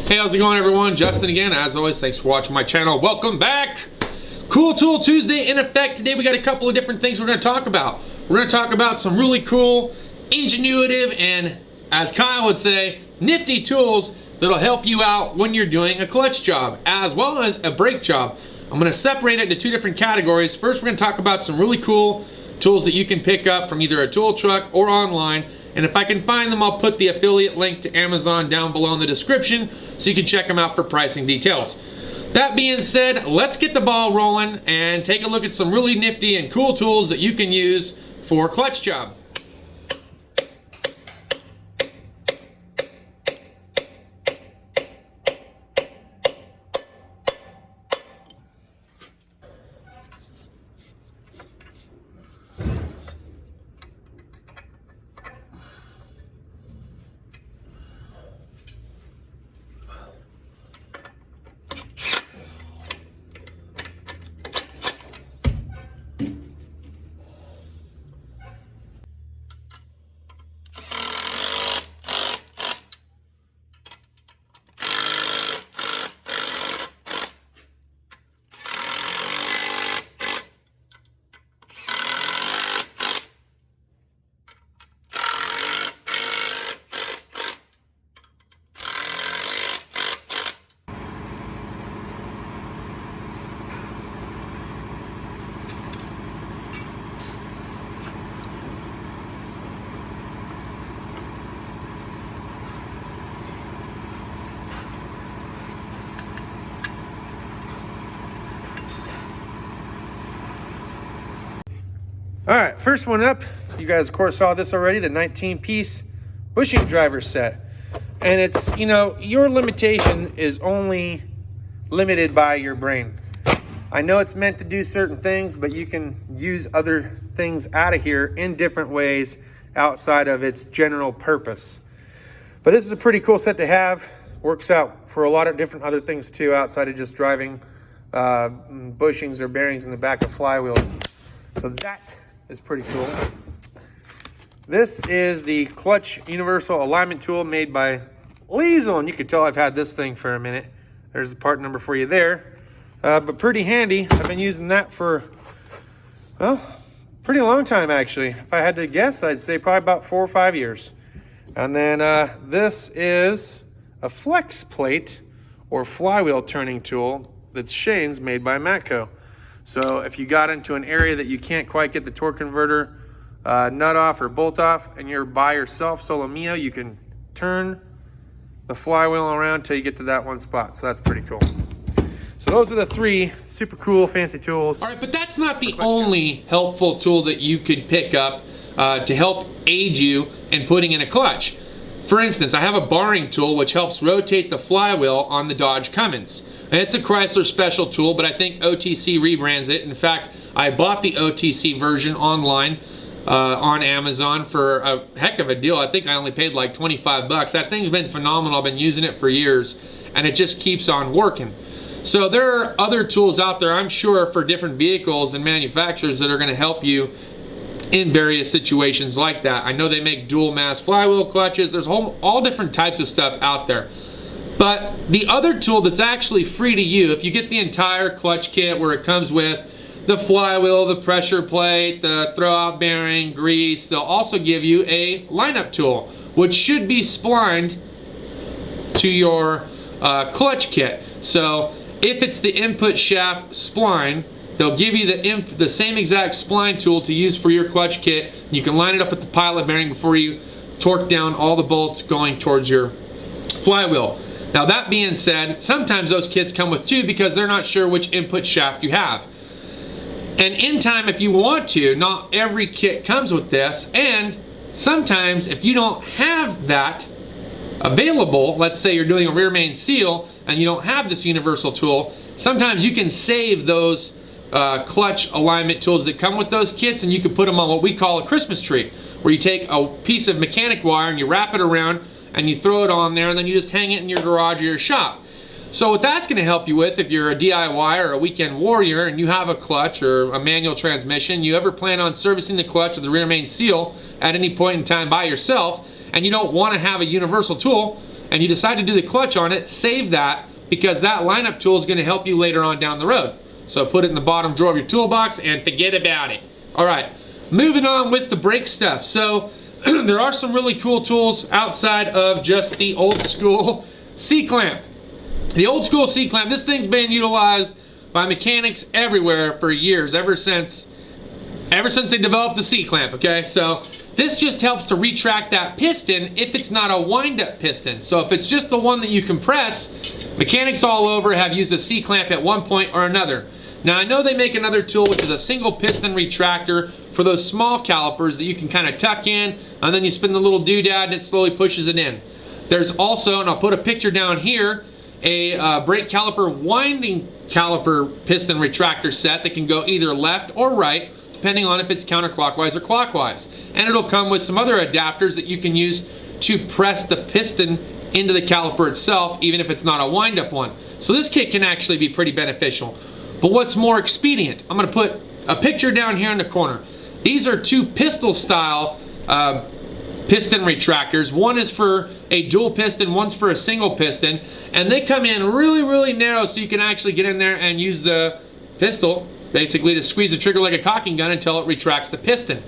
Hey, how's it going, everyone? Justin again. As always, thanks for watching my channel. Welcome back. Cool Tool Tuesday in effect. Today we got a couple of different things we're going to talk about. We're going to talk about some really cool, ingenuitive, and as Kyle would say, nifty tools that'll help you out when you're doing a clutch job as well as a brake job. I'm going to separate it into two different categories. First, we're going to talk about some really cool tools that you can pick up from either a tool truck or online. And if I can find them, I'll put the affiliate link to Amazon down below in the description so you can check them out for pricing details. That being said, let's get the ball rolling and take a look at some really nifty and cool tools that you can use for a clutch job. All right, first one up, you guys of course saw this already, the 19-piece bushing driver set. And it's, you know, your limitation is only limited by your brain. I know it's meant to do certain things, but you can use other things out of here in different ways outside of its general purpose. But this is a pretty cool set to have. Works out for a lot of different other things too, outside of just driving bushings or bearings in the back of flywheels. So that is pretty cool. This is the clutch universal alignment tool made by Lisle, and you can tell I've had this thing for a minute. There's the part number for you there. But pretty handy. I've been using that for, well, pretty long time actually. If I had to guess, I'd say probably about 4 or 5 years. And then this is a flex plate or flywheel turning tool that's Shane's, made by Matco. So if you got into an area that you can't quite get the torque converter nut off or bolt off and you're by yourself, solo mio, you can turn the flywheel around until you get to that one spot. So that's pretty cool. So those are the three super cool fancy tools. All right, but that's not the only helpful tool that you could pick up to help aid you in putting in a clutch. For instance, I have a barring tool which helps rotate the flywheel on the Dodge Cummins. And it's a Chrysler special tool, but I think OTC rebrands it. In fact, I bought the OTC version online on Amazon for a heck of a deal. I think I only paid like 25 bucks. That thing's been phenomenal. I've been using it for years, and it just keeps on working. So there are other tools out there, I'm sure, for different vehicles and manufacturers that are going to help you in various situations like that. I know they make dual mass flywheel clutches. There's all different types of stuff out there. But the other tool that's actually free to you, if you get the entire clutch kit where it comes with the flywheel, the pressure plate, the throwout bearing, grease, they'll also give you a lineup tool, which should be splined to your clutch kit. So if it's the input shaft spline, they'll give you the same exact spline tool to use for your clutch kit. You can line it up with the pilot bearing before you torque down all the bolts going towards your flywheel. Now that being said, sometimes those kits come with two because they're not sure which input shaft you have. And in time, if you want to, not every kit comes with this, and sometimes if you don't have that available, let's say you're doing a rear main seal and you don't have this universal tool, sometimes you can save those clutch alignment tools that come with those kits, and you can put them on what we call a Christmas tree, where you take a piece of mechanic wire and you wrap it around and you throw it on there, and then you just hang it in your garage or your shop. So what that's going to help you with, if you're a DIY or a weekend warrior and you have a clutch or a manual transmission, you ever plan on servicing the clutch or the rear main seal at any point in time by yourself, and you don't want to have a universal tool, and you decide to do the clutch on it, save that, because that lineup tool is going to help you later on down the road. So put it in the bottom drawer of your toolbox and forget about it. All right, moving on with the brake stuff. So there are some really cool tools outside of just the old school C-clamp. The old school C-clamp, this thing's been utilized by mechanics everywhere for years, ever since they developed the C-clamp, okay? So this just helps to retract that piston if it's not a wind-up piston. So if it's just the one that you compress, mechanics all over have used a C-clamp at one point or another. Now I know they make another tool which is a single piston retractor for those small calipers that you can kind of tuck in, and then you spin the little doodad and it slowly pushes it in. There's also, and I'll put a picture down here, a brake caliper winding caliper piston retractor set that can go either left or right, depending on if it's counterclockwise or clockwise. And it'll come with some other adapters that you can use to press the piston into the caliper itself, even if it's not a wind-up one. So this kit can actually be pretty beneficial. But what's more expedient? I'm going to put a picture down here in the corner. These are two pistol style piston retractors. One is for a dual piston, one's for a single piston, and they come in really narrow, so you can actually get in there and use the pistol basically to squeeze the trigger like a cocking gun until it retracts the piston.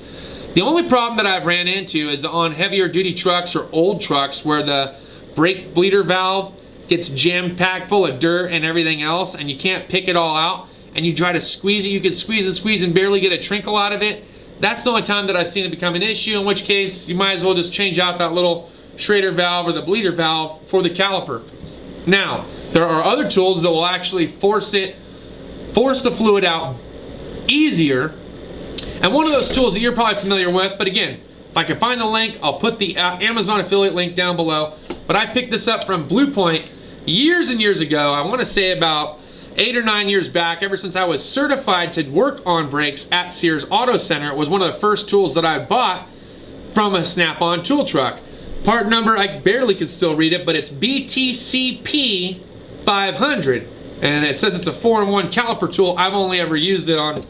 The only problem that I've ran into is on heavier duty trucks or old trucks where the brake bleeder valve gets jammed packed full of dirt and everything else, and you can't pick it all out, and you try to squeeze it, you can squeeze and barely get a trinkle out of it. That's the only time that I've seen it become an issue, in which case you might as well just change out that little Schrader valve or the bleeder valve for the caliper. Now, there are other tools that will actually force the fluid out easier, and one of those tools that you're probably familiar with, but again, if I can find the link, I'll put the Amazon affiliate link down below. But I picked this up from Blue Point years and years ago. I want to say about 8 or 9 years back, ever since I was certified to work on brakes at Sears Auto Center. It was one of the first tools that I bought from a Snap-on tool truck. Part number, I barely can still read it, but it's BTCP 500. And it says it's a 4-in-1 caliper tool. I've only ever used it on,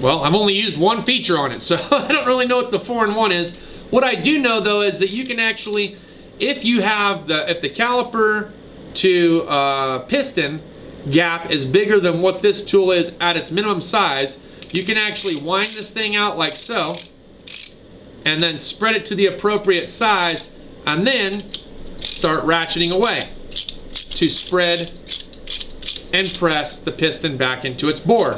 well, I've only used one feature on it, so I don't really know what the 4-in-1 is. What I do know though is that you can actually, if the caliper to piston gap is bigger than what this tool is at its minimum size, you can actually wind this thing out like so, and then spread it to the appropriate size, and then start ratcheting away to spread and press the piston back into its bore.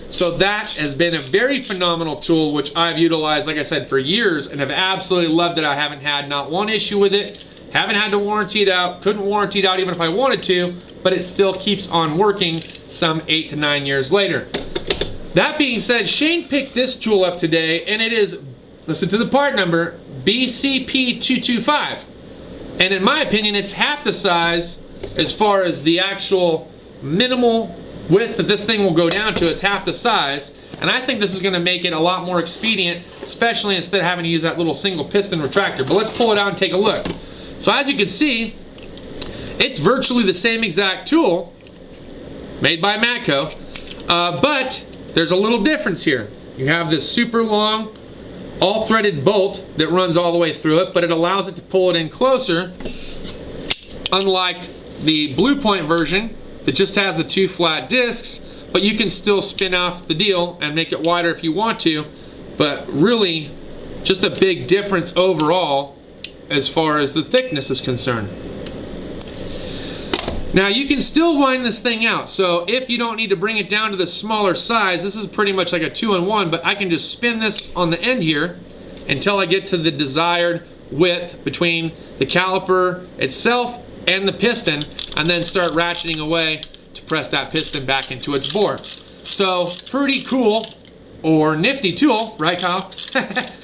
So that has been a very phenomenal tool, which I've utilized, like I said, for years, and have absolutely loved it. I haven't had not one issue with it. Haven't had to warranty it out. Couldn't warranty it out even if I wanted to, but it still keeps on working some 8 to 9 years later. That being said, Shane picked this tool up today, and it is, listen to the part number, BCP225. And in my opinion, it's half the size as far as the actual minimal width that this thing will go down to. It's half the size, and I think this is going to make it a lot more expedient, especially instead of having to use that little single piston retractor. But let's pull it out and take a look. So as you can see, it's virtually the same exact tool made by Matco, but there's a little difference here. You have this super long all threaded bolt that runs all the way through it, but it allows it to pull it in closer, unlike the Blue Point version that just has the 2 flat discs, but you can still spin off the deal and make it wider if you want to. But really, just a big difference overall as far as the thickness is concerned. Now you can still wind this thing out, so if you don't need to bring it down to the smaller size, this is pretty much like a 2-in-1, but I can just spin this on the end here until I get to the desired width between the caliper itself and the piston, and then start ratcheting away to press that piston back into its bore. So pretty cool, or nifty tool, right Kyle?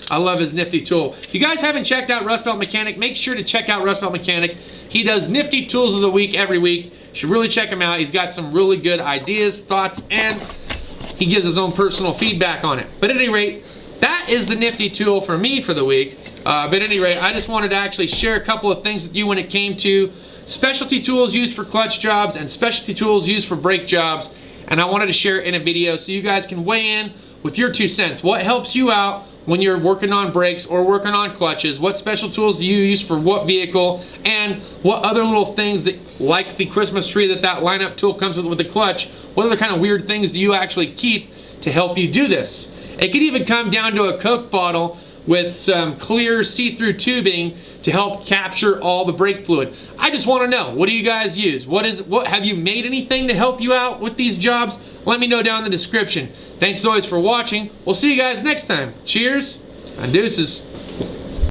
I love his nifty tool. If you guys haven't checked out Rust Belt Mechanic, make sure to check out Rust Belt Mechanic. He does nifty tools of the week every week. You should really check him out. He's got some really good ideas, thoughts, and he gives his own personal feedback on it. But at any rate, that is the nifty tool for me for the week. But at any rate, I just wanted to actually share a couple of things with you when it came to specialty tools used for clutch jobs and specialty tools used for brake jobs. And I wanted to share it in a video so you guys can weigh in with your 2 cents. What helps you out? when you're working on brakes or working on clutches? What special tools do you use for what vehicle? And what other little things that, like the Christmas tree that lineup tool comes with the clutch, what other kind of weird things do you actually keep to help you do this? It could even come down to a Coke bottle with some clear see-through tubing to help capture all the brake fluid. I just want to know, what do you guys use? What have you made anything to help you out with these jobs? Let me know down in the description. Thanks as always for watching. We'll see you guys next time. Cheers and deuces.